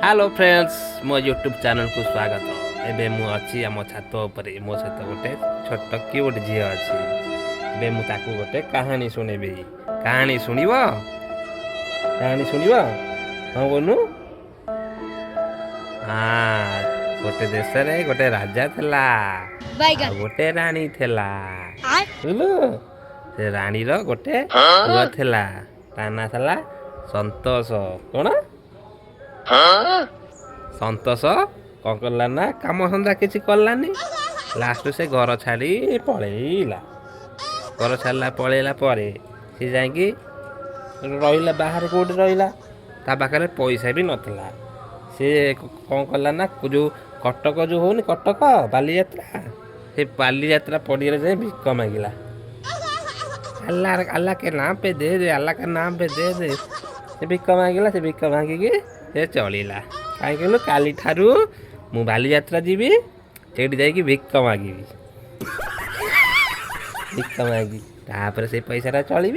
hello friends मो YouTube channel को स्वागत एबे मु अच्छी आम छात उपरे मो सहित गोटे छोट क्यूट झी अच्छी एबे मु ताकू गोटे कहानी सुनेबी कहानी सुनिब हाँ बोलू हाँ गोटे देश रे गोटे राजा थिला आ गोटे रानी थिला बुझलु से रानी रो गोटे पुआ थिला ता ना थिला संतोष कोन संतोष कौन कला ना काम धंदा किसी कलानी लास्ट से घर छाड़ी पलैला घर छाड़ा पलैला सी जाकि रहा बाहर कौट रहा ता पाखे पैसा भी नाला सी कौन कला ना जो कटक जो होनी कटक बालीजात्रा से बालीजात्रा पड़िया जाए भिक मांगला अल्लाह अल्लाह के नाम पे दे दे अल्लाह के नाम पे दे दे से भिक मांगला से भिक मांगिकी से चलला कहीं कहलु काली ठारू मु बालीजात्रा जीवी सेठी जाइए भिक मागि भिक मागि तापर से पैसा चलि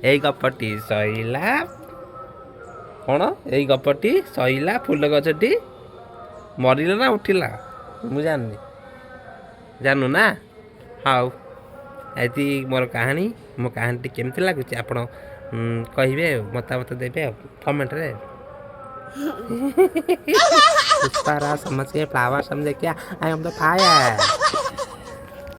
यही गपटी सैला कौन यही गपटी सैला फूल गछटी मरला ना उठिला मु जाननी जानू ना हाउ ऐति मोर कहानी मो कहानी केमती लगुच आपण कहे मतामत देवे कमेंट रे पुष्पाराज समझ के फ्लावर समझे क्या आई एम द फायर